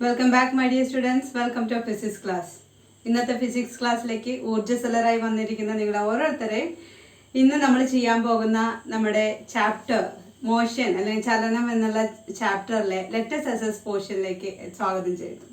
Welcome back my dear students. Welcome to physics class. ഇന്നത്തെ physics ക്ലാസ്സിലേക്ക് ഊർജ്ജസ്വലരായി വന്നിരിക്കുന്ന നിങ്ങൾ ഓരോരുത്തരെയും ഇന്ന് നമ്മൾ ചെയ്യാൻ പോകുന്ന നമ്മുടെ ചാപ്റ്റർ മോഷൻ അല്ലെങ്കിൽ ചലനം എന്നുള്ള ചാപ്റ്ററിലെ ലെറ്റസ് അസസ് പോർഷനിലേക്ക് സ്വാഗതം ചെയ്യുന്നു.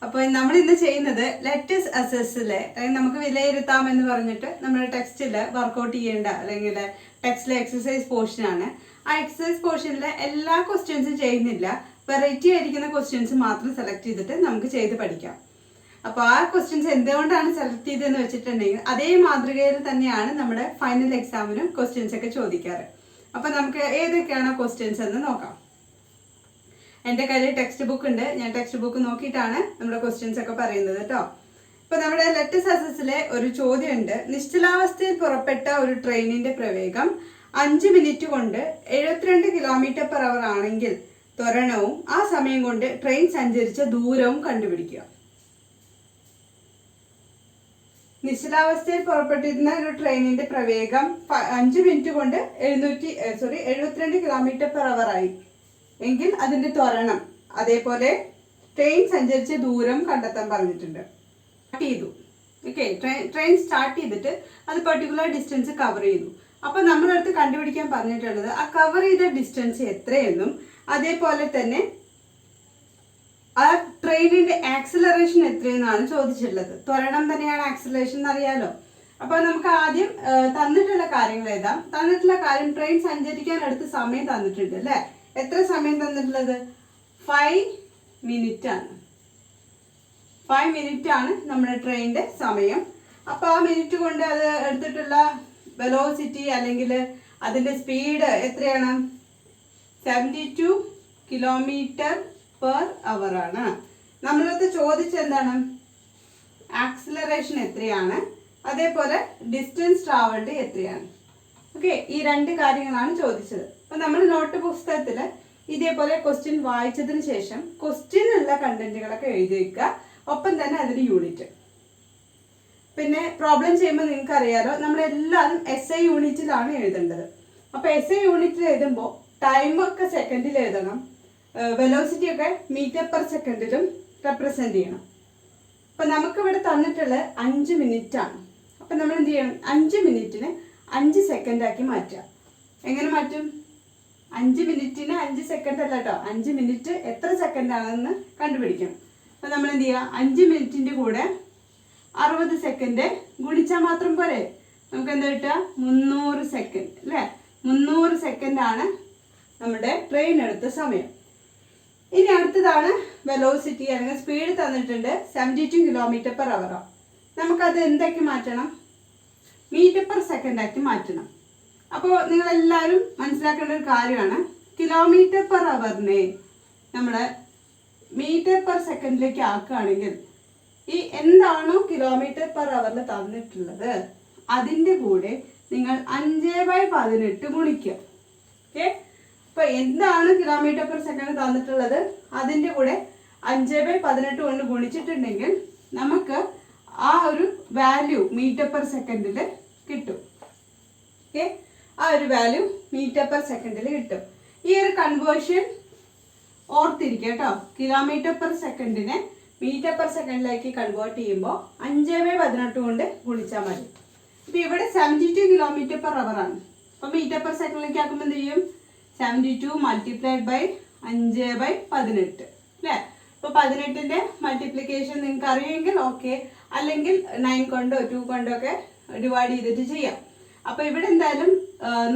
അപ്പോൾ നമ്മൾ ഇന്ന് ചെയ്യുന്നത് ലെറ്റസ് അസസ്സിലെ നമുക്ക് വിലയിരുത്താം എന്ന് പറഞ്ഞിട്ട് നമ്മുടെ ടെക്സ്റ്റിൽ വർക്കൗട്ട് ചെയ്യേണ്ട അല്ലെങ്കിൽ ടെക്സ്റ്റിലെ എക്സസൈസ് പോർഷനാണ്. ആ എക്സസൈസ് പോർഷനിലെ എല്ലാ ക്വസ്റ്റ്യൻസും ചെയ്യുന്നില്ല, വെറൈറ്റി ആയിരിക്കുന്ന ക്വസ്റ്റ്യൻസ് മാത്രം സെലക്ട് ചെയ്തിട്ട് നമുക്ക് ചെയ്ത് പഠിക്കാം. അപ്പോൾ ആ ക്വസ്റ്റ്യൻസ് എന്തുകൊണ്ടാണ് സെലക്ട് ചെയ്തതെന്ന് വെച്ചിട്ടുണ്ടെങ്കിൽ അതേ മാതൃകയിൽ തന്നെയാണ് നമ്മുടെ ഫൈനൽ എക്സാമിനും ക്വസ്റ്റ്യൻസ് ഒക്കെ ചോദിക്കാറ്. അപ്പോൾ നമുക്ക് ഏതൊക്കെയാണ് ക്വസ്റ്റ്യൻസ് എന്ന് നോക്കാം. എൻ്റെ കയ്യിൽ ടെക്സ്റ്റ് ബുക്ക് ഉണ്ട്. ഞാൻ ടെക്സ്റ്റ് ബുക്ക് നോക്കിയിട്ടാണ് നമ്മുടെ ക്വസ്റ്റ്യൻസ് ഒക്കെ പറയുന്നത് കേട്ടോ. ഇപ്പൊ നമ്മുടെ ലെറ്റസ് അസസിലെ ഒരു ചോദ്യം ഉണ്ട്. നിശ്ചലാവസ്ഥയിൽ പുറപ്പെട്ട ഒരു ട്രെയിനിന്റെ പ്രവേഗം 5 മിനിറ്റ് കൊണ്ട് 72 km/h ആണെങ്കിൽ ത്വരണവും ആ സമയം കൊണ്ട് ട്രെയിൻ സഞ്ചരിച്ച ദൂരവും കണ്ടുപിടിക്കുക. നിശ്ചലാവസ്ഥയിൽ പുറപ്പെട്ടിരുന്ന ഒരു ട്രെയിനിന്റെ പ്രവേഗം 5 മിനിറ്റ് കൊണ്ട് 72 km/h ആയി എങ്കിൽ അതിന്റെ ത്വരണം, അതേപോലെ ട്രെയിൻ സഞ്ചരിച്ച ദൂരം കണ്ടെത്താൻ പറഞ്ഞിട്ടുണ്ട്. ചെയ്തു ഓക്കെ. ട്രെയിൻ സ്റ്റാർട്ട് ചെയ്തിട്ട് അത് പെർട്ടിക്കുലർ ഡിസ്റ്റൻസ് കവർ ചെയ്തു. അപ്പൊ നമ്മളടുത്ത് കണ്ടുപിടിക്കാൻ പറഞ്ഞിട്ടുള്ളത് ആ കവർ ചെയ്ത ഡിസ്റ്റൻസ് എത്രയെന്നും അതേപോലെ തന്നെ ആ ട്രെയിനിന്റെ ആക്സിലറേഷൻ എത്രയെന്നാണ് ചോദിച്ചിട്ടുള്ളത്. ത്വരണം തന്നെയാണ് ആക്സിലറേഷൻ എന്നറിയാലോ. അപ്പൊ നമുക്ക് ആദ്യം തന്നിട്ടുള്ള കാര്യങ്ങൾ എഴുതാം. തന്നിട്ടുള്ള കാര്യം ട്രെയിൻ സഞ്ചരിക്കാൻ അടുത്ത സമയം തന്നിട്ടുണ്ട് അല്ലെ. എത്ര സമയം തന്നിട്ടുള്ളത്? 5 മിനിറ്റ് ആണ്. 5 മിനിറ്റ് ആണ് നമ്മുടെ ട്രെയിനിന്റെ സമയം. അപ്പൊ ആ മിനിറ്റ് കൊണ്ട് അത് എടുത്തിട്ടുള്ള വെലോസിറ്റി അല്ലെങ്കിൽ അതിന്റെ സ്പീഡ് എത്രയാണ്? 72 km/h ആണ്. നമ്മളടുത്ത് ചോദിച്ചെന്താണ്? ആക്സിലറേഷൻ എത്രയാണ്, അതേപോലെ ഡിസ്റ്റൻസ് ട്രാവൽഡ് എത്രയാണ്. ഓക്കെ, ഈ രണ്ട് കാര്യങ്ങളാണ് ചോദിച്ചത്. അപ്പൊ നമ്മൾ നോട്ട് പുസ്തകത്തിൽ ഇതേപോലെ ക്വസ്റ്റ്യൻ വായിച്ചതിന് ശേഷം ക്വസ്റ്റ്യനുള്ള കണ്ടന്റുകളൊക്കെ എഴുതി വെക്കുക. ഒപ്പം തന്നെ അതിന്റെ യൂണിറ്റ്. പിന്നെ പ്രോബ്ലം ചെയ്യുമ്പോൾ നിങ്ങൾക്ക് അറിയാലോ, നമ്മളെല്ലാവരും SI യൂണിറ്റിലാണ് എഴുതേണ്ടത്. അപ്പൊ SI യൂണിറ്റിൽ എഴുതുമ്പോൾ ടൈമൊക്കെ സെക്കൻഡിൽ എഴുതണം, വെലോസിറ്റി ഒക്കെ മീറ്റർ/സെക്കൻഡിലും റെപ്രസെന്റ് ചെയ്യണം. അപ്പൊ നമുക്കിവിടെ തന്നിട്ടുള്ളത് 5 മിനിറ്റ് ആണ്. അപ്പൊ നമ്മൾ എന്ത് ചെയ്യണം? 5 മിനിറ്റിന് 5 സെക്കൻഡ് ആക്കി മാറ്റുക. എങ്ങനെ മാറ്റും? 5 മിനിറ്റിന് 5 സെക്കൻഡ് അല്ല കേട്ടോ, 5 മിനിറ്റ് എത്ര സെക്കൻഡ് ആണെന്ന് കണ്ടുപിടിക്കണം. അപ്പൊ നമ്മൾ എന്ത് ചെയ്യുക? 5 മിനിറ്റിന്റെ കൂടെ 60 സെക്കൻഡ് ഗുണിച്ചാൽ മാത്രം പോരെ. നമുക്ക് എന്താ കിട്ടുക? 300 സെക്കൻഡ് അല്ലേ. 300 സെക്കൻഡ് ആണ് നമ്മുടെ ട്രെയിൻ എടുത്ത സമയം. ഇനി അടുത്തതാണ് വെലോസിറ്റി അല്ലെങ്കിൽ സ്പീഡ് തന്നിട്ടുണ്ട്. 72 km/h. നമുക്കത് എന്താക്കി മാറ്റണം? മീറ്റർ/സെക്കൻഡ് ആക്കി മാറ്റണം. അപ്പോൾ നിങ്ങളെല്ലാവരും മനസ്സിലാക്കേണ്ട ഒരു കാര്യമാണ്, km/h നമ്മൾ മീറ്റർ/സെക്കൻഡിലേക്ക് ആക്കുകയാണെങ്കിൽ ഈ എന്താണോ km/h തന്നിട്ടുള്ളത് അതിൻ്റെ കൂടെ നിങ്ങൾ 5/18 ഗുണിക്കുക. ഓക്കെ. അപ്പൊ എന്താണ് km/s തന്നിട്ടുള്ളത് അതിൻ്റെ കൂടെ 5/18 കൊണ്ട് ഗുണിച്ചിട്ടുണ്ടെങ്കിൽ നമുക്ക് ആ ഒരു വാല്യൂ മീറ്റർ/സെക്കൻഡിൽ കിട്ടും. ഓക്കെ, ആ ഒരു വാല്യൂ മീറ്റർ/സെക്കൻഡിൽ കിട്ടും. ഈ ഒരു കൺവേർഷൻ ഓർത്തിരിക്കുക കേട്ടോ. km/s മീറ്റർ/സെക്കൻഡിലേക്ക് കൺവേർട്ട് ചെയ്യുമ്പോൾ 5/18 കൊണ്ട് ഗുണിച്ചാൽ മതി. ഇപ്പൊ ഇവിടെ 72 km/h ആണ്. അപ്പൊ മീറ്റർ/സെക്കൻഡിലേക്ക് ആക്കുമ്പോൾ എന്ത് ചെയ്യും? 72 × 5/18 അല്ലേ. അപ്പൊ 18ന്റെ മൾട്ടിപ്ലിക്കേഷൻ നിങ്ങൾക്ക് അറിയുമെങ്കിൽ ഓക്കെ, അല്ലെങ്കിൽ 9 കൊണ്ടോ 2 കൊണ്ടോ ഒക്കെ ഡിവൈഡ് ചെയ്തിട്ട് ചെയ്യാം. അപ്പൊ ഇവിടെ എന്തായാലും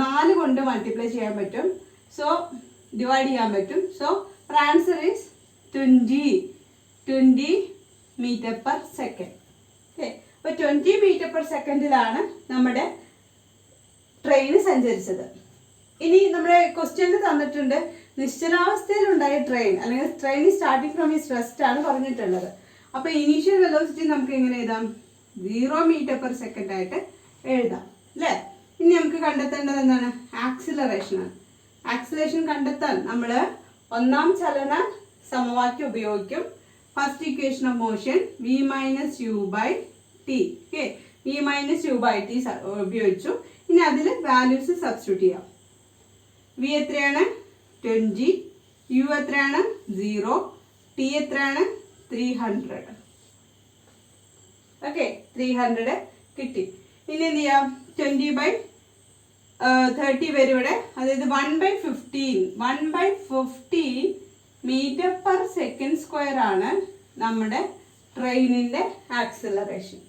4 കൊണ്ട് മൾട്ടിപ്ലൈ ചെയ്യാൻ പറ്റും. സോ ഡിവൈഡ് ചെയ്യാൻ പറ്റും. So answer is 20 metre second. Okay, അപ്പൊ 20 മീറ്റർ/സെക്കൻഡിലാണ് നമ്മുടെ ട്രെയിൻ സഞ്ചരിച്ചത്. ഇനി നമ്മുടെ ക്വസ്റ്റ്യനിൽ തന്നിട്ടുണ്ട് നിശ്ചലാവസ്ഥയിൽ ഉണ്ടായ ട്രെയിൻ അല്ലെങ്കിൽ train starting from is rest ആണ് പറഞ്ഞിട്ടുള്ളത്. അപ്പൊ ഇനീഷ്യൽ വെലോസിറ്റി നമുക്ക് എങ്ങനെ എഴുതാം? 0 മീറ്റർ/സെക്കൻഡ് ആയിട്ട് എഴുതാം അല്ലേ. ഇനി നമുക്ക് കണ്ടെത്തേണ്ടത് എന്താണ്? ആക്സിലറേഷൻ ആണ്. ആക്സിലറേഷൻ കണ്ടെത്താൻ നമ്മൾ ഒന്നാം ചലന സമവാക്യം ഉപയോഗിക്കും. First equation of motion v - u/t. Okay, v - u/t ഉപയോഗിച്ചു. ഇനി അതിൽ വാല്യൂസ് സബ്സ്റ്റിറ്റ്യൂട്ട് ചെയ്യാം. v എത്രയാണ്? 20, u എത്രയാണ്? 0, t ടി എത്രയാണ്? 300. ഓക്കെ, 300 കിട്ടി. ഇനി എന്ത് ചെയ്യാം? 20/30 വരും ഇവിടെ. അതായത് 1/15 മീറ്റർ പെർ സെക്കൻഡ് സ്ക്വയർ ആണ് നമ്മുടെ ട്രെയിനിൻ്റെ acceleration.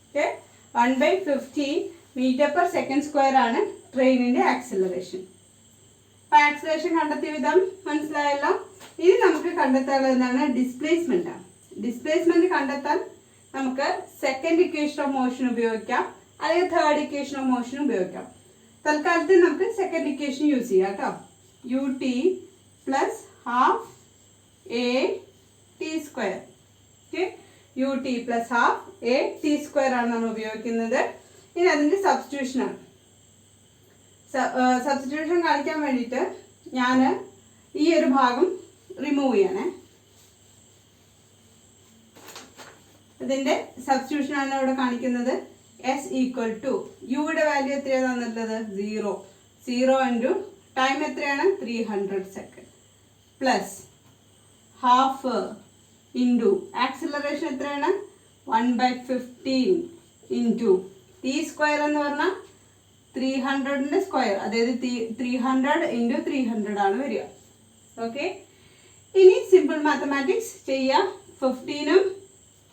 Okay, 1/15 metre per second square ആണ് ട്രെയിനിൻ്റെ ആക്സിലറേഷൻ. അപ്പോൾ ആക്സിലറേഷൻ കണ്ടെത്തിയ വിധം മനസ്സിലായല്ലോ. ഇനി നമുക്ക് കണ്ടെത്താനുള്ളത് എന്താണ്? ഡിസ്പ്ലേസ്മെന്റ് ആണ്. ഡിസ്പ്ലേസ്മെന്റ് കണ്ടെത്താൻ നമുക്ക് സെക്കൻഡ് ഇക്വേഷൻ ഓഫ് മോഷൻ ഉപയോഗിക്കാം, അല്ലെങ്കിൽ തേർഡ് ഇക്വേഷൻ ഓഫ് മോഷൻ ഉപയോഗിക്കാം. തൽക്കാലത്തിൽ നമുക്ക് സെക്കൻഡ് ഇക്വേഷൻ യൂസ് ചെയ്യാം കേട്ടോ. ut plus half A T square. Okay, ut plus half A T square ആണ് നമ്മൾ ഉപയോഗിക്കുന്നത്. ഇനി അതിൻ്റെ സബ്സ്റ്റിറ്റ്യൂഷനാണ്. സബ്സ്റ്റിറ്റ്യൂഷൻ കാണിക്കാൻ വേണ്ടിയിട്ട് ഞാൻ ഈ ഒരു ഭാഗം റിമൂവ് ചെയ്യണേ. ഇതിൻ്റെ സബ്സ്റ്റിറ്റ്യൂഷനാണ് ഇവിടെ കാണിക്കുന്നത്. s ഈക്വൽ ടു യുടെ വാല്യൂ എത്രയാണ് തന്നിട്ടുള്ളത്? 0. 0 ഇൻറ്റു ടൈം എത്രയാണ്? 300 second plus half into acceleration എത്രയാണ്? 1/15 ഇൻറ്റു ടി സ്ക്വയർ എന്ന് പറഞ്ഞാൽ 300ന്റെ സ്ക്വയർ, അതായത് 300 ഇൻറ്റു 300 ആണ് വരിക. ഓക്കെ, ഇനി സിമ്പിൾ മാത്തമാറ്റിക്സ് ചെയ്യാം. 15ഉം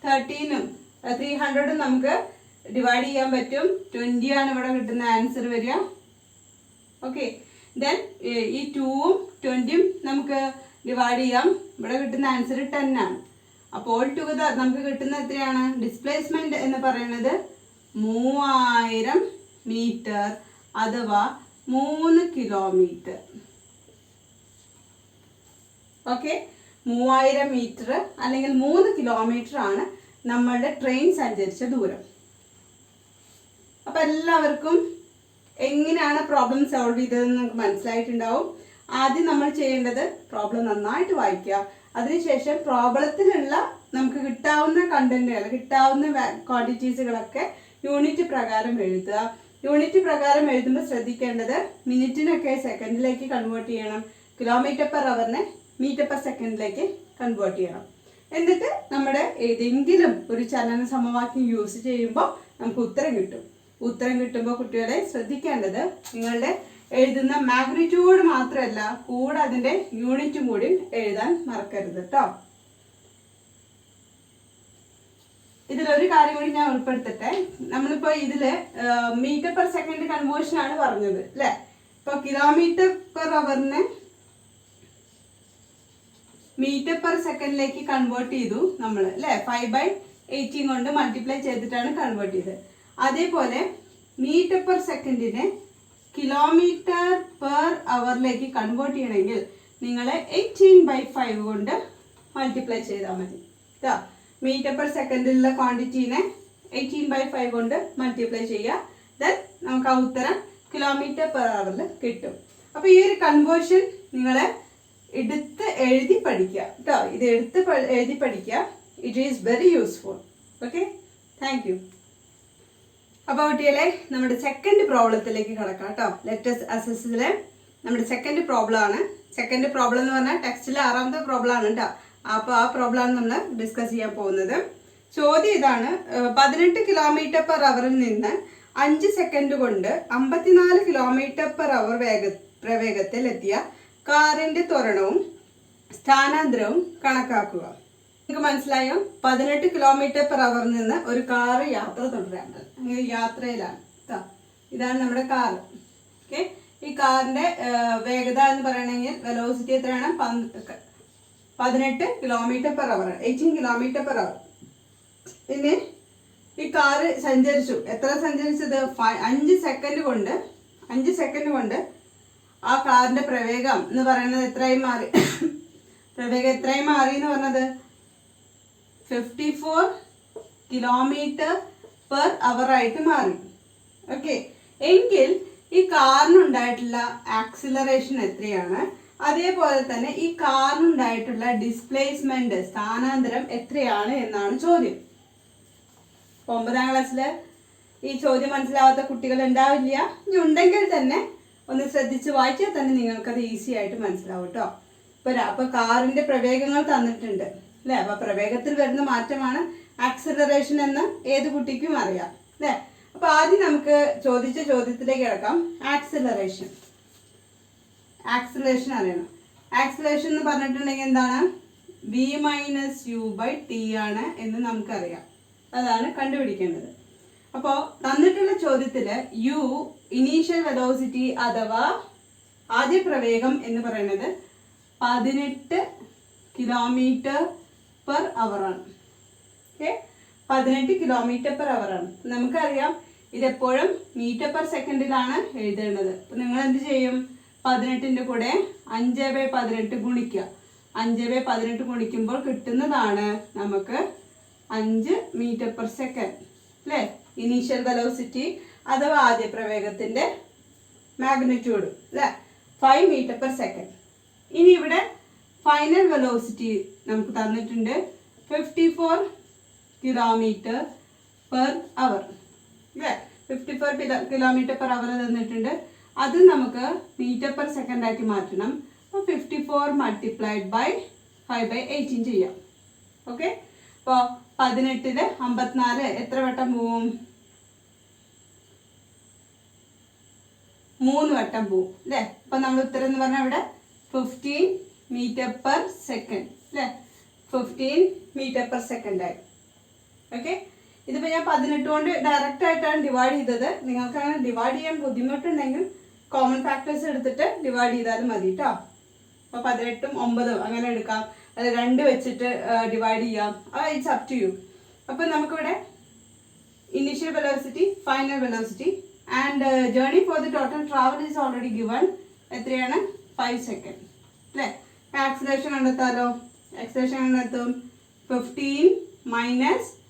13ഉം 300ഉം നമുക്ക് ഡിവൈഡ് ചെയ്യാൻ പറ്റും. 20 ആണ് ഇവിടെ കിട്ടുന്ന ആൻസർ വരിക. ഓക്കെ, ദെൻ ഈ 2ഉം 20ഉം നമുക്ക് ഡിവൈഡ് ചെയ്യാം. ഇവിടെ കിട്ടുന്ന ആൻസർ 10 ആണ്. അപ്പോൾ ഓൾ ടുഗദർ നമുക്ക് കിട്ടുന്ന എത്രയാണ്? ഡിസ്പ്ലേസ്മെന്റ് എന്ന് പറയുന്നത് 3000 മീറ്റർ അഥവാ 3 കിലോമീറ്റർ. ഓക്കെ, 3000 മീറ്റർ അല്ലെങ്കിൽ 3 കിലോമീറ്റർ ആണ് നമ്മളുടെ ട്രെയിൻ സഞ്ചരിച്ച ദൂരം. അപ്പം എല്ലാവർക്കും എങ്ങനെയാണ് പ്രോബ്ലം സോൾവ് ചെയ്തതെന്ന് നമുക്ക് മനസ്സിലായിട്ടുണ്ടാവും. ആദ്യം നമ്മൾ ചെയ്യേണ്ടത് പ്രോബ്ലം നന്നായിട്ട് വായിക്കുക. അതിനുശേഷം പ്രോബ്ലത്തിലുള്ള നമുക്ക് കിട്ടാവുന്ന കണ്ടന്റുകൾ, കിട്ടാവുന്ന ക്വാണ്ടിറ്റീസുകളൊക്കെ യൂണിറ്റ് പ്രകാരം എഴുതുക. യൂണിറ്റ് പ്രകാരം എഴുതുമ്പോൾ ശ്രദ്ധിക്കേണ്ടത് മിനിറ്റിനൊക്കെ സെക്കൻഡിലേക്ക് കൺവേർട്ട് ചെയ്യണം, കിലോമീറ്റർ പെർ അവറിനെ മീറ്റർ പെർ സെക്കൻഡിലേക്ക് കൺവേർട്ട് ചെയ്യണം. എന്നിട്ട് നമ്മുടെ ഏതെങ്കിലും ഒരു ചലന സമവാക്യം യൂസ് ചെയ്യുമ്പോൾ നമുക്ക് ഉത്തരം കിട്ടും. ഉത്തരം കിട്ടുമ്പോൾ കുട്ടികളെ ശ്രദ്ധിക്കേണ്ടത് നിങ്ങളുടെ എഴുതുന്ന മാഗ്നിറ്റ്യൂഡ് മാത്രമല്ല, കൂടെ അതിൻ്റെ യൂണിറ്റും കൂടി എഴുതാൻ മറക്കരുത് കേട്ടോ. ഇതിലൊരു കാര്യം കൂടി ഞാൻ ഉൾപ്പെടുത്തട്ടെ. നമ്മളിപ്പോൾ ഇതിൽ മീറ്റർ പെർ സെക്കൻഡ് കൺവേർഷൻ ആണ് പറഞ്ഞത് അല്ലേ. ഇപ്പോൾ കിലോമീറ്റർ പെർ അവറിനെ മീറ്റർ പെർ സെക്കൻഡിലേക്ക് കൺവേർട്ട് ചെയ്തു നമ്മൾ അല്ലേ. 5/18 കൊണ്ട് മൾട്ടിപ്ലൈ ചെയ്തിട്ടാണ് കൺവേർട്ട് ചെയ്തത്. അതേപോലെ മീറ്റർ പെർ സെക്കൻഡിനെ കിലോമീറ്റർ പെർ അവറിലേക്ക് കൺവേർട്ട് ചെയ്യണമെങ്കിൽ നിങ്ങൾ 18/5 കൊണ്ട് മൾട്ടിപ്ലൈ ചെയ്താൽ മതി കേട്ടോ. മീറ്റർ പെർ സെക്കൻഡിലുള്ള ക്വാണ്ടിറ്റീനെ 18/5 കൊണ്ട് മൾട്ടിപ്ലൈ ചെയ്യുക. ദെൻ നമുക്ക് ആ ഉത്തരം കിലോമീറ്റർ പെർ അവറിൽ കിട്ടും. അപ്പോൾ ഈ ഒരു കൺവേർഷൻ നിങ്ങൾ എടുത്ത് എഴുതി പഠിക്കുക കേട്ടോ. ഇത് എടുത്ത് എഴുതി പഠിക്കുക. It is very useful. Okay, thank you. അപ്പോൾ കുട്ടികളെ നമ്മുടെ സെക്കൻഡ് പ്രോബ്ലത്തിലേക്ക് കിടക്കാം കേട്ടോ. ലെറ്റസ് അസസിലെ നമ്മുടെ സെക്കൻഡ് പ്രോബ്ലം ആണ്. സെക്കൻഡ് പ്രോബ്ലം എന്ന് പറഞ്ഞാൽ ടെക്സ്റ്റിലെ 6ാമത്തെ പ്രോബ്ലം ആണ് കേട്ടോ. അപ്പോൾ ആ പ്രോബ്ലമാണ് നമ്മൾ ഡിസ്കസ് ചെയ്യാൻ പോകുന്നത്. ചോദ്യം ഇതാണ്: 18 കിലോമീറ്റർ പെർ അവറിൽ നിന്ന് 5 സെക്കൻഡ് കൊണ്ട് 54 കിലോമീറ്റർ പെർ അവർ പ്രവേഗത്തിൽ എത്തിയ കാറിന്റെ ത്വരണവും സ്ഥാനാന്തരവും കണക്കാക്കുക. നിങ്ങൾക്ക് മനസ്സിലായോ? 18 കിലോമീറ്റർ പെർ അവറിൽ നിന്ന് ഒരു കാറ് യാത്ര തുടരാണ്. അങ്ങനെ യാത്രയിലാണ്. ഇതാണ് നമ്മുടെ കാറ്. ഓക്കെ, ഈ കാറിന്റെ വേഗത എന്ന് പറയണമെങ്കിൽ വെലോസിറ്റി എത്രയാണ്? 18 kilometre per hour, 18 kilometre per hour. പിന്നെ ഈ കാറ് സഞ്ചരിച്ചു. എത്ര സഞ്ചരിച്ചത്? 5 സെക്കൻഡ് കൊണ്ട് ആ കാറിന്റെ പ്രവേഗം എന്ന് പറയുന്നത് എത്രയും മാറി? പ്രവേഗം എത്രയും മാറി എന്ന് പറഞ്ഞത് 54 കിലോമീറ്റർ പെർ അവർ ആയിട്ട് മാറി. ഓക്കെ, എങ്കിൽ ഈ കാറിനുണ്ടായിട്ടുള്ള ആക്സിലറേഷൻ എത്രയാണ്? അതേപോലെ തന്നെ ഈ കാറിനുണ്ടായിട്ടുള്ള ഡിസ്പ്ലേസ്മെന്റ്, സ്ഥാനാന്തരം എത്രയാണ് എന്നാണ് ചോദ്യം. 9ാം ക്ലാസ്സിൽ ഈ ചോദ്യം മനസ്സിലാവാത്ത കുട്ടികൾ ഉണ്ടാവില്ല. ഇനി ഉണ്ടെങ്കിൽ തന്നെ ഒന്ന് ശ്രദ്ധിച്ച് വായിച്ചാൽ തന്നെ നിങ്ങൾക്കത് ഈസി ആയിട്ട് മനസ്സിലാവും കേട്ടോ. അപ്പൊ കാറിന്റെ പ്രവേഗങ്ങൾ തന്നിട്ടുണ്ട് അല്ലെ. അപ്പൊ പ്രവേഗത്തിൽ വരുന്ന മാറ്റമാണ് ആക്സിലറേഷൻ എന്ന് ഏത് കുട്ടിക്കും അറിയാം അല്ലെ. അപ്പൊ ആദ്യം നമുക്ക് ചോദിച്ച ചോദ്യത്തിലേക്ക് കിടക്കാം. ആക്സിലറേഷൻ അറിയണം. ആക്സിലറേഷൻ എന്ന് പറഞ്ഞിട്ടുണ്ടെങ്കിൽ എന്താണ്? v-u/t ആണ് എന്ന് നമുക്കറിയാം. അതാണ് കണ്ടുപിടിക്കേണ്ടത്. അപ്പോൾ തന്നിട്ടുള്ള ചോദ്യത്തില് u ഇനീഷ്യൽ വെലോസിറ്റി അഥവാ ആദ്യ പ്രവേഗം എന്ന് പറയുന്നത് 18 km/h ആണ്. ഓക്കെ, 18 km/h ആണ്. നമുക്കറിയാം ഇതെപ്പോഴും മീറ്റർ/സെക്കൻഡിലാണ് എഴുതേണ്ടത്. അപ്പൊ നിങ്ങൾ എന്ത് ചെയ്യും? 18ന്റെ കൂടെ 5/18 ഗുണിക്കുക. 5/18 ഗുണിക്കുമ്പോൾ കിട്ടുന്നതാണ് നമുക്ക് 5 m/s അല്ലേ. ഇനീഷ്യൽ വെലോസിറ്റി അഥവാ ആദ്യ പ്രവേഗത്തിന്റെ മാഗ്നിറ്റ്യൂഡ് അല്ലേ, 5 m/s. ഇനി ഇവിടെ ഫൈനൽ വെലോസിറ്റി നമുക്ക് തന്നിട്ടുണ്ട് 54 km/h അല്ലേ. 54 km/h തന്നിട്ടുണ്ട്. അത് നമുക്ക് മീറ്റർ/സെക്കൻഡ് ആക്കി മാറ്റണം. അപ്പോൾ 54 multiplied by 5/18 ചെയ്യാം. ഓക്കെ, അപ്പോൾ 18ല് 54 എത്ര വട്ടം പോവും? 3 വട്ടം പോവും അല്ലേ. അപ്പൊ നമ്മൾ ഉത്തരം എന്ന് പറഞ്ഞാൽ ഇവിടെ 15 m/s അല്ലേ. 15 m/s ആയി. ഓക്കെ, ഇതിപ്പോ ഞാൻ 18 കൊണ്ട് ഡയറക്റ്റ് ആയിട്ടാണ് ഡിവൈഡ് ചെയ്തത്. നിങ്ങൾക്ക് അങ്ങനെ ഡിവൈഡ് ചെയ്യാൻ ബുദ്ധിമുട്ടുണ്ടെങ്കിൽ കോമൺ ഫാക്ടേഴ്സ് എടുത്തിട്ട് ഡിവൈഡ് ചെയ്താലും മതി കേട്ടോ. അപ്പൊ 18ഉം 9ഉം അങ്ങനെ എടുക്കാം, അത് 2 വെച്ചിട്ട് ഡിവൈഡ് ചെയ്യാം. It's up to you. അപ്പൊ നമുക്കിവിടെ initial velocity, final velocity and journey for the total travel is already given. എത്രയാണ്? 5 സെക്കൻഡ് അല്ലേ. ആക്സിലറേഷൻ കണ്ടെത്താലോ. ആക്സിലറേഷൻ കണ്ടെത്തും 15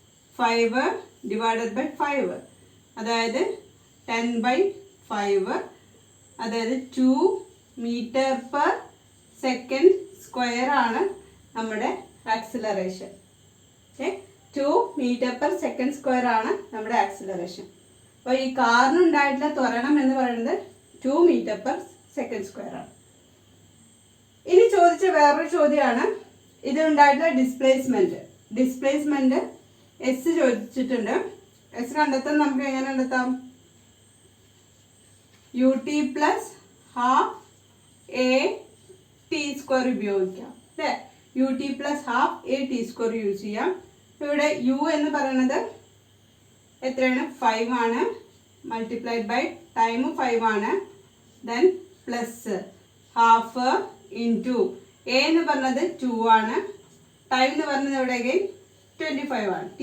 - 5 ഡിവൈഡഡ് ബൈ 5, അതായത് 10/5, അതായത് 2 m/s² ആണ് നമ്മുടെ ആക്സിലറേഷൻ. 2 m/s² ആണ് നമ്മുടെ ആക്സിലറേഷൻ. അപ്പോൾ ഈ കാറിനുണ്ടായിട്ടുള്ള ത്വരണം എന്ന് പറയുന്നത് 2 m/s² ആണ്. ഇനി ചോദിച്ച വേറൊരു ചോദ്യമാണ് ഇതിലുണ്ടായിട്ടുള്ള ഡിസ്പ്ലേസ്മെന്റ് S ചോദിച്ചിട്ടുണ്ട്. S കണ്ടെത്താൻ നമുക്ക് എങ്ങനെ കണ്ടെത്താം? ut + 12 AT² ഉപയോഗിക്കാം അല്ലേ. ut + 12 AT² യൂസ് ചെയ്യാം. ഇവിടെ u എന്ന് പറയുന്നത് എത്രയാണ്? 5 ആണ്. മൾട്ടിപ്ലൈഡ് ബൈ ടൈം 5 ആണ്. Then plus half into a എന്ന് പറഞ്ഞത് 2 ആണ്. ടൈം എന്ന് പറഞ്ഞത് ഇവിടെ അഗൈൻ 25 ആണ്. t²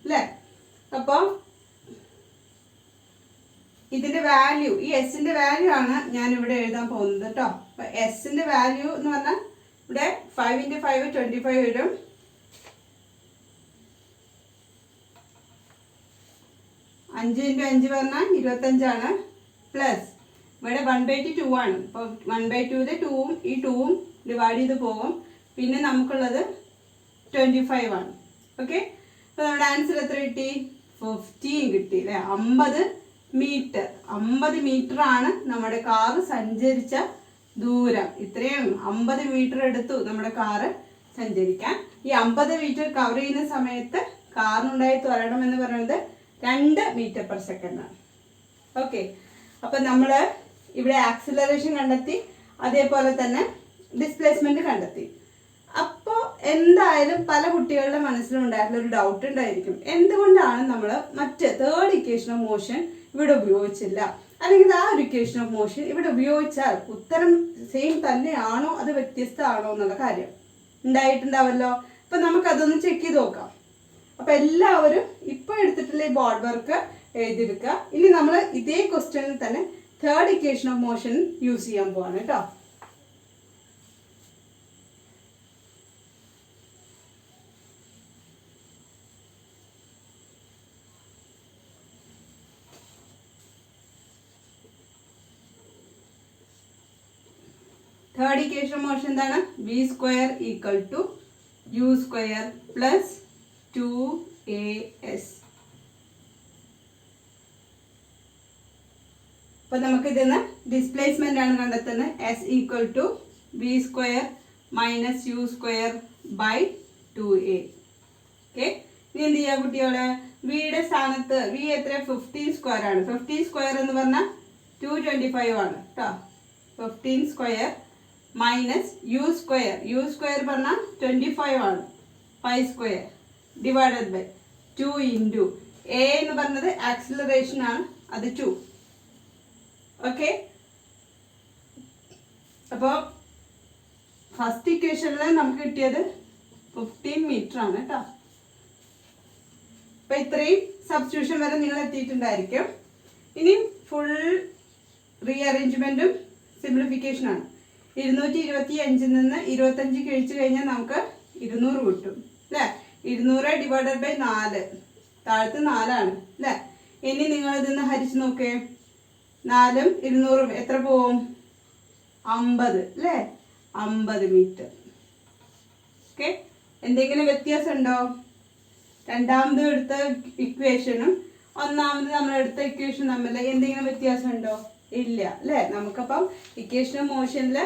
അല്ലേ. അപ്പോൾ ഇതിന്റെ വാല്യൂ, ഈ എസിന്റെ വാല്യൂ ആണ് ഞാൻ ഇവിടെ എഴുതാൻ പോകുന്നത് കേട്ടോ. അപ്പൊ എസിന്റെ വാല്യൂ എന്ന് പറഞ്ഞാൽ ഇവിടെ 5 × 5 25 വരും. അഞ്ച് ഇൻറ്റു 5 പറഞ്ഞാൽ 25 ആണ്. പ്ലസ് ഇവിടെ 1/2 ആണ്. അപ്പോൾ 1/2 2ഉം ഈ 2ഉം ഡിവൈഡ് ചെയ്ത് പോകും. പിന്നെ നമുക്കുള്ളത് 25 ആണ്. ഓക്കെ, അപ്പോൾ നമ്മുടെ ആൻസർ എത്ര കിട്ടി? 15 കിട്ടി അല്ലേ. 50 മീറ്റർ ആണ് നമ്മുടെ കാറ് സഞ്ചരിച്ച ദൂരം. ഇത്രയും 50 മീറ്റർ എടുത്തു നമ്മുടെ കാറ് സഞ്ചരിക്കാൻ. ഈ 50 മീറ്റർ കവർ ചെയ്യുന്ന സമയത്ത് കാറിനുണ്ടായി ത്വരണം എന്ന് പറയുന്നത് 2 m/s ആണ്. ഓക്കെ, അപ്പൊ നമ്മൾ ഇവിടെ ആക്സിലറേഷൻ കണ്ടെത്തി, അതേപോലെ തന്നെ ഡിസ്പ്ലേസ്മെന്റ് കണ്ടെത്തി. അപ്പോൾ എന്തായാലും പല കുട്ടികളുടെ മനസ്സിലുണ്ടായിട്ടുള്ള ഒരു ഡൗട്ട് ഉണ്ടായിരിക്കും, എന്തുകൊണ്ടാണ് നമ്മൾ മറ്റ് തേർഡ് ഇക്വേഷൻ ഓഫ് മോഷൻ ഇവിടെ ഉപയോഗിച്ചില്ല, അല്ലെങ്കിൽ ആ ഒരു ഇക്വേഷൻ ഓഫ് മോഷൻ ഇവിടെ ഉപയോഗിച്ചാൽ ഉത്തരം സെയിം തന്നെയാണോ അത് വ്യത്യസ്തമാണോ എന്നുള്ള കാര്യം ഉണ്ടായിട്ടുണ്ടാവല്ലോ. അപ്പൊ നമുക്കതൊന്ന് ചെക്ക് ചെയ്ത് നോക്കാം. അപ്പൊ എല്ലാവരും ഇപ്പൊ എടുത്തിട്ടുള്ള ഈ ബോർഡ് വർക്ക് എഴുതിയെടുക്കുക. ഇനി നമ്മൾ ഇതേ ക്വസ്റ്റ്യനിൽ തന്നെ third equation of motion use ചെയ്യാൻ പോവാണ് കേട്ടോ. തേർഡ് ഇക്വേഷൻ ഓഫ് മോഷൻ എന്താണ്? v² = u² + 2as. അപ്പൊ നമുക്ക് ഇതിന്ന് ഡിസ്പ്ലേസ്മെന്റ് ആണ് കണ്ടെത്തുന്നത്. s = v square minus u square by 2a. Okay, ഇനി എന്ത് ചെയ്യാം കുട്ടികളെ? വിയുടെ സ്ഥാനത്ത് വി എത്ര? 15 സ്ക്വയർ ആണ്. 15 സ്ക്വയർ എന്ന് പറഞ്ഞാൽ 225 ആണ് കേട്ടോ. 15 square minus u square, u square പറഞ്ഞാൽ 25 ആണ്. 5 square divided by 2 into a എന്ന് പറഞ്ഞത് ആക്സിലറേഷൻ ആണ്, അത് 2. ഓക്കെ, അപ്പോൾ ഫസ്റ്റ് ഇക്വേഷനിൽ നമുക്ക് കിട്ടിയത് 15 മീറ്റർ ആണ് കേട്ടോ. അപ്പോൾ ഇത്രയും സബ്സ്റ്റിറ്റ്യൂഷൻ വരെ നിങ്ങൾ എത്തിയിട്ടുണ്ടായിരിക്കും. ഇനി ഫുൾ റീഅറേഞ്ച്മെൻറ്റും സിംപ്ലിഫിക്കേഷനാണ്. 225 നിന്ന് 25 കഴിച്ചു കഴിഞ്ഞാൽ നമുക്ക് 200 കിട്ടും അല്ലേ. 200 ഡിവൈഡഡ് ബൈ 4, താഴത്ത് 4 ആണ് അല്ലേ. ഇനി നിങ്ങൾ ഇതിന്ന് ഹരിച്ച് നോക്കേ, 4ഉം 200ഉം എത്ര പോവും? 50 അല്ലേ, 50 മീറ്റർ. ഓക്കെ, എന്തെങ്കിലും വ്യത്യാസം ഉണ്ടോ? രണ്ടാമത് എടുത്ത ഇക്വേഷനും ഒന്നാമത് നമ്മൾ എടുത്ത ഇക്വേഷൻ തമ്മിൽ എന്തെങ്കിലും വ്യത്യാസം ഉണ്ടോ? ഇല്ല അല്ലേ. നമുക്കപ്പം ഇക്വേഷനും മോഷനിൽ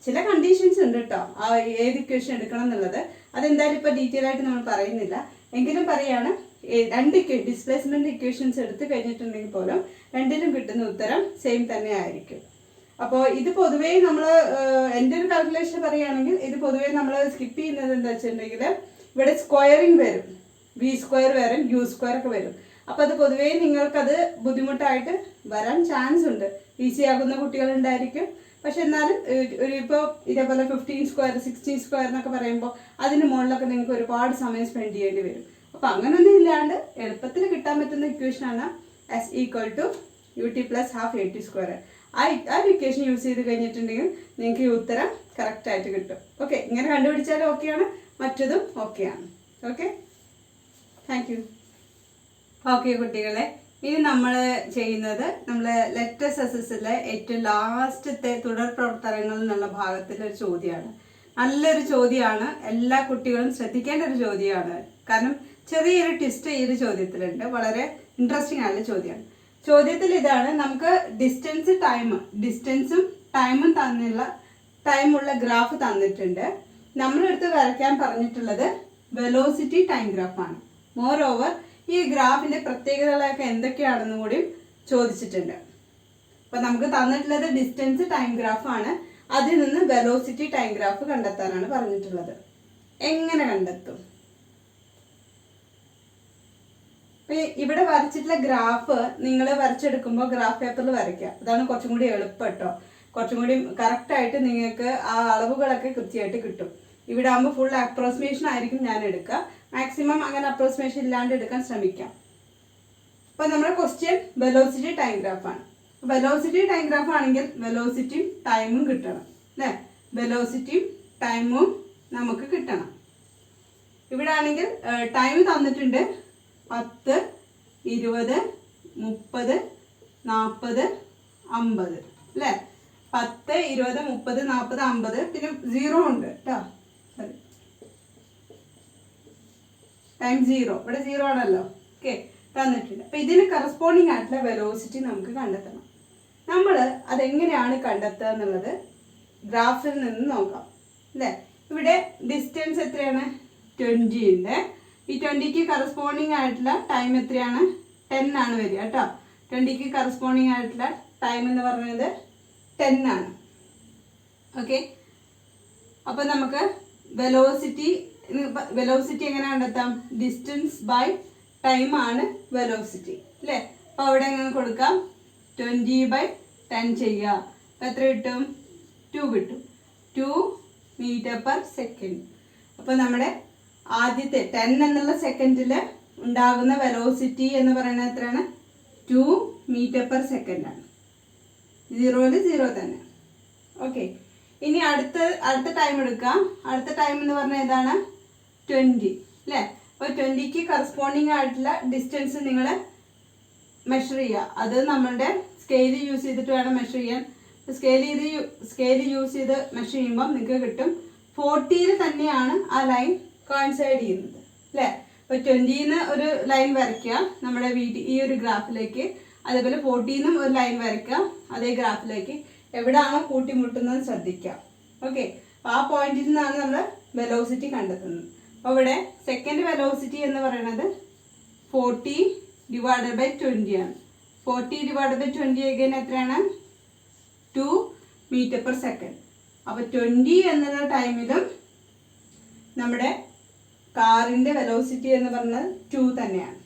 ചില കണ്ടീഷൻസ് ഉണ്ട് കേട്ടോ, ആ ഏത് ഇക്വേഷൻ എടുക്കണം എന്നുള്ളത്. അതെന്തായാലും ഇപ്പോൾ ഡീറ്റെയിൽ ആയിട്ട് നമ്മൾ പറയുന്നില്ല. എങ്കിലും പറയാണ്, രണ്ട് ഡിസ്പ്ലേസ്മെന്റ് ഇക്വേഷൻസ് എടുത്ത് കഴിഞ്ഞിട്ടുണ്ടെങ്കിൽ പോലും രണ്ടിലും കിട്ടുന്ന ഉത്തരം സെയിം തന്നെ ആയിരിക്കും. അപ്പോൾ ഇത് പൊതുവേ നമ്മൾ എൻ്റെ ഒരു കാൽക്കുലേഷൻ പറയുകയാണെങ്കിൽ ഇത് പൊതുവേ നമ്മൾ സ്കിപ്പ് ചെയ്യുന്നത് എന്താ വെച്ചിട്ടുണ്ടെങ്കിൽ ഇവിടെ സ്ക്വയറിങ് വരും, വി സ്ക്വയർ വരും, യു സ്ക്വയർ ഒക്കെ വരും. അപ്പോൾ അത് പൊതുവേ നിങ്ങൾക്കത് ബുദ്ധിമുട്ടായിട്ട് വരാൻ ചാൻസ് ഉണ്ട്. ഈസി ആകുന്ന കുട്ടികളുണ്ടായിരിക്കും. പക്ഷെ എന്നാലും ഇപ്പോൾ ഇതേപോലെ 15 സ്ക്വയർ 16 സ്ക്വയർ എന്നൊക്കെ പറയുമ്പോൾ അതിന് മുകളിലൊക്കെ നിങ്ങൾക്ക് ഒരുപാട് സമയം സ്പെൻഡ് ചെയ്യേണ്ടി വരും. അപ്പോൾ അങ്ങനെയൊന്നും ഇല്ലാണ്ട് എളുപ്പത്തിൽ കിട്ടാൻ പറ്റുന്ന ഇക്വേഷനാണ് S equal to U T plus half A T square. ആ ഇക്വേഷൻ യൂസ് ചെയ്ത് കഴിഞ്ഞിട്ടുണ്ടെങ്കിൽ നിങ്ങൾക്ക് ഈ ഉത്തരം കറക്റ്റായിട്ട് കിട്ടും. ഓക്കെ, ഇങ്ങനെ കണ്ടുപിടിച്ചാലും ഓക്കെയാണ്, മറ്റതും ഓക്കെയാണ്. Okay, thank you. ഓക്കെ കുട്ടികളെ, ഇനി നമ്മൾ ചെയ്യുന്നത് നമ്മൾ ലെറ്റസ് എസ്എസിലെ ഏറ്റവും ലാസ്റ്റത്തെ തുടർ പ്രവർത്തനങ്ങൾ എന്നുള്ള ഭാഗത്തിലെ ഒരു ചോദ്യമാണ്. നല്ലൊരു ചോദ്യമാണ്, എല്ലാ കുട്ടികളും ശ്രദ്ധിക്കേണ്ട ഒരു ചോദ്യമാണ്. കാരണം ചെറിയൊരു ട്വിസ്റ്റ് ഈ ഒരു ചോദ്യത്തിലുണ്ട്, വളരെ ഇൻട്രസ്റ്റിംഗ് ആയിട്ടുള്ള ചോദ്യമാണ്. ചോദ്യത്തിൽ ഇതാണ്, നമുക്ക് ഡിസ്റ്റൻസും ടൈമും ടൈമുള്ള ഗ്രാഫ് തന്നിട്ടുണ്ട്. നമ്മളെടുത്ത് വരയ്ക്കാൻ പറഞ്ഞിട്ടുള്ളത് വെലോസിറ്റി ടൈം ഗ്രാഫാണ്. മോർ ഓവർ ഈ ഗ്രാഫിന്റെ പ്രത്യേകതകളൊക്കെ എന്തൊക്കെയാണെന്നും കൂടി ചോദിച്ചിട്ടുണ്ട്. അപ്പൊ നമുക്ക് തന്നിട്ടുള്ളത് ഡിസ്റ്റൻസ് ടൈം ഗ്രാഫാണ്. അതിൽ നിന്ന് വെലോസിറ്റി ടൈം ഗ്രാഫ് കണ്ടെത്താനാണ് പറഞ്ഞിട്ടുള്ളത്. എങ്ങനെ കണ്ടെത്തും? ഇവിടെ വരച്ചിട്ടുള്ള ഗ്രാഫ് നിങ്ങൾ വരച്ചെടുക്കുമ്പോൾ ഗ്രാഫ് പേപ്പറിൽ വരയ്ക്കുക. അതാണ് കുറച്ചും കൂടി എളുപ്പം കേട്ടോ. കുറച്ചും കൂടി കറക്റ്റായിട്ട് നിങ്ങൾക്ക് ആ അളവുകളൊക്കെ കൃത്യമായിട്ട് കിട്ടും. ഇവിടെ ആകുമ്പോൾ ഫുൾ അപ്രോക്സിമേഷൻ ആയിരിക്കും ഞാൻ എടുക്കുക. മാക്സിമം അങ്ങനെ അപ്രോക്സിമേഷൻ ഇല്ലാണ്ട് എടുക്കാൻ ശ്രമിക്കാം. അപ്പോൾ നമ്മുടെ ക്വസ്റ്റ്യൻ വെലോസിറ്റി ടൈം ഗ്രാഫാണ്. വെലോസിറ്റി ടൈം ഗ്രാഫ് ആണെങ്കിൽ വെലോസിറ്റിയും ടൈമും കിട്ടണം അല്ലേ. വെലോസിറ്റിയും ടൈമും നമുക്ക് കിട്ടണം. ഇവിടെ ആണെങ്കിൽ ടൈം തന്നിട്ടുണ്ട് 10, 20, 30, 40, 50 അല്ലേ. 10, 20, 30, 40, 50 പിന്നെ 0 ഉണ്ട് കേട്ടോ. ടൈം 0, ഇവിടെ 0 ആണല്ലോ. ഓക്കെ, തന്നിട്ടുണ്ട്. അപ്പം ഇതിന് കറസ്പോണ്ടിങ് ആയിട്ടുള്ള വെലോസിറ്റി നമുക്ക് കണ്ടെത്തണം. നമ്മൾ അതെങ്ങനെയാണ് കണ്ടെത്തുക എന്നുള്ളത് ഗ്രാഫിൽ നിന്ന് നോക്കാം അല്ലേ. ഇവിടെ ഡിസ്റ്റൻസ് എത്രയാണ്? 20 ഉണ്ട്. ഈ 20ക്ക് കറസ്പോണ്ടിങ് ആയിട്ടുള്ള ടൈം എത്രയാണ്? 10 ആണ് വരിക കേട്ടോ. 20ക്ക് കറസ്പോണ്ടിങ് ആയിട്ടുള്ള ടൈം എന്ന് പറയുന്നത് 10 ആണ്. ഓക്കെ, അപ്പം നമുക്ക് വെലോസിറ്റി എങ്ങനെ കണ്ടെത്താം? ഡിസ്റ്റൻസ് ബൈ ടൈം ആണ് വെലോസിറ്റി അല്ലേ. അപ്പോൾ അവിടെ എങ്ങനെ കൊടുക്കാം? 20/10 ചെയ്യുക. അപ്പോൾ എത്ര കിട്ടും? 2 കിട്ടും. 2 മീറ്റർ പെർ സെക്കൻഡ്. അപ്പോൾ നമ്മുടെ ആദ്യത്തെ 10 എന്നുള്ള സെക്കൻഡിൽ ഉണ്ടാകുന്ന വെലോസിറ്റി എന്ന് പറയുന്നത് എത്രയാണ്? 2 മീറ്റർ പെർ സെക്കൻഡ് ആണ്. 0ൽ 0 തന്നെ. ഓക്കെ, ഇനി അടുത്ത ടൈം എടുക്കാം. അടുത്ത ടൈം എന്ന് പറഞ്ഞാൽ ഏതാണ്? 20 അല്ലേ. അപ്പോൾ 20ക്ക് കറസ്പോണ്ടിങ് ആയിട്ടുള്ള ഡിസ്റ്റൻസ് നിങ്ങൾ മെഷർ ചെയ്യുക. അത് നമ്മളുടെ സ്കെയിൽ യൂസ് ചെയ്തിട്ട് വേണം മെഷർ ചെയ്യാൻ. സ്കെയിൽ യൂസ് ചെയ്ത് മെഷർ ചെയ്യുമ്പോൾ നിങ്ങൾക്ക് കിട്ടും 40ൽ തന്നെയാണ് ആ ലൈൻ കോയിൻസൈഡ് ചെയ്യുന്നത് അല്ലേ. അപ്പോൾ 20ന്ന് ഒരു ലൈൻ വരയ്ക്കുക നമ്മുടെ ഈ ഒരു ഗ്രാഫിലേക്ക്. അതേപോലെ 40ന്നും ഒരു ലൈൻ വരയ്ക്കുക അതേ ഗ്രാഫിലേക്ക്. എവിടെയാണോ കൂട്ടിമുട്ടുന്നത് ശ്രദ്ധിക്കുക. ഓക്കെ, ആ പോയിന്റിൽ നിന്നാണ് നമ്മൾ വെലോസിറ്റി കണ്ടെത്തുന്നത്. അപ്പോൾ ഇവിടെ സെക്കൻഡ് വെലോസിറ്റി എന്ന് പറയുന്നത് 40/20 ആണ്. 40/20 again എത്രയാണ്? 2 മീറ്റർ പെർ സെക്കൻഡ്. അപ്പോൾ 20 എന്നുള്ള ടൈമിലും നമ്മുടെ കാറിൻ്റെ വെലോസിറ്റി എന്ന് പറയുന്നത് 2 തന്നെയാണ്.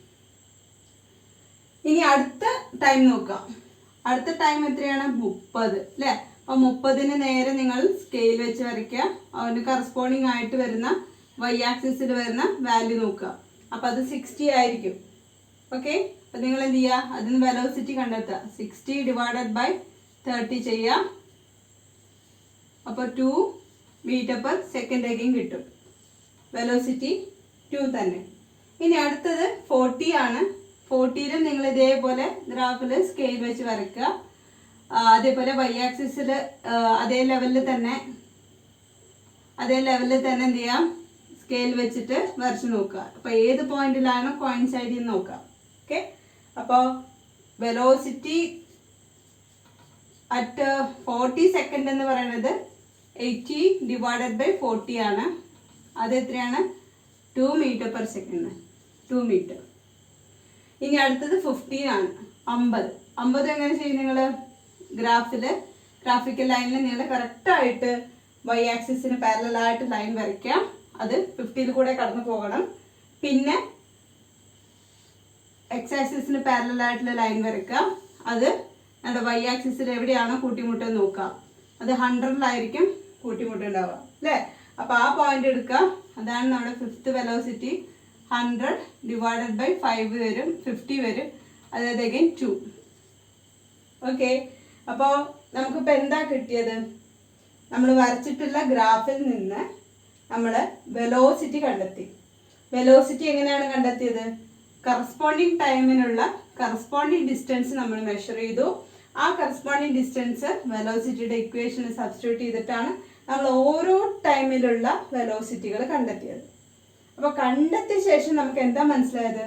ഇനി അടുത്ത ടൈം നോക്കാം. അടുത്ത ടൈം എത്രയാണ്? 30 അല്ലേ? അപ്പോൾ 30ന് നേരെ നിങ്ങൾ സ്കെയിൽ വെച്ച് വരയ്ക്കുക. അതിന് കറസ്പോണ്ടിങ് ആയിട്ട് വരുന്ന y ആക്സിസിൽ വരുന്ന വാല്യൂ നോക്കുക. അപ്പോൾ അത് 60 ആയിരിക്കും. ഓക്കെ, അപ്പോൾ നിങ്ങൾ എന്ത് ചെയ്യുക? അതിന് വെലോസിറ്റി കണ്ടെത്തുക. 60/30 ചെയ്യുക. അപ്പോൾ 2 മീറ്റർ പെർ സെക്കൻഡ് ആയിരിക്കും കിട്ടും. വെലോസിറ്റി 2 തന്നെ. ഇനി അടുത്തത് 40 ആണ്. 40ലും നിങ്ങൾ ഇതേപോലെ ഗ്രാഫിൽ സ്കെയിൽ വെച്ച് വരയ്ക്കുക. അതേപോലെ y ആക്സിസിൽ അതേ ലെവലിൽ തന്നെ എന്ത് ചെയ്യാം? സ്കെയിൽ വെച്ചിട്ട് വരച്ച് നോക്കുക. അപ്പോൾ ഏത് പോയിന്റിലാണോ കോയിൻസൈഡ് ചെയ്യുന്ന നോക്കുക. ഓക്കെ, അപ്പോൾ വെലോസിറ്റി അറ്റ് 40 സെക്കൻഡ് എന്ന് പറയുന്നത് 80/40 ആണ്. അത് എത്രയാണ്? 2 മീറ്റർ പെർ സെക്കൻഡ്. 2 മീറ്റർ. ഇനി അടുത്തത് 15 ആണ്. 50 എങ്ങനെ ചെയ്യും? നിങ്ങൾ ഗ്രാഫിക്കൽ ലൈനിൽ നിങ്ങൾ കറക്റ്റായിട്ട് y ആക്സിസിന് പാരലായിട്ട് ലൈൻ വരയ്ക്കാം. അത് 50ൽ കൂടെ കടന്നു പോകണം. പിന്നെ x ആക്സിസിന് പാരലായിട്ടുള്ള ലൈൻ വരയ്ക്കാം. അത് നമ്മുടെ y ആക്സിസിൽ എവിടെയാണോ കൂട്ടിമുട്ടെന്ന് നോക്കാം. അത് 100ലായിരിക്കും കൂട്ടിമുട്ടുണ്ടാവുക അല്ലേ? അപ്പോൾ ആ പോയിന്റ് എടുക്കുക. അതാണ് നമ്മുടെ 5th വെലോസിറ്റി. 100/5 വരും, 50 വരും. അതായത് അഗൈൻ 2. ഓക്കെ, അപ്പോൾ നമുക്കിപ്പോൾ എന്താ കിട്ടിയത്? നമ്മൾ വരച്ചിട്ടുള്ള ഗ്രാഫിൽ നിന്ന് നമ്മൾ വെലോസിറ്റി കണ്ടെത്തി. വെലോസിറ്റി എങ്ങനെയാണ് കണ്ടെത്തിയത്? കറസ്പോണ്ടിങ് ടൈമിനുള്ള കറസ്പോണ്ടിങ് ഡിസ്റ്റൻസ് നമ്മൾ മെഷർ ചെയ്തു. ആ കറസ്പോണ്ടിങ് ഡിസ്റ്റൻസ് വെലോസിറ്റിയുടെ ഇക്വേഷന് സബ്സ്റ്റിറ്റ്യൂട്ട് ചെയ്തിട്ടാണ് നമ്മൾ ഓരോ ടൈമിലുള്ള വെലോസിറ്റികൾ കണ്ടെത്തിയത്. അപ്പോൾ കണ്ടെത്തിയ ശേഷം നമുക്ക് എന്താ മനസ്സിലായത്?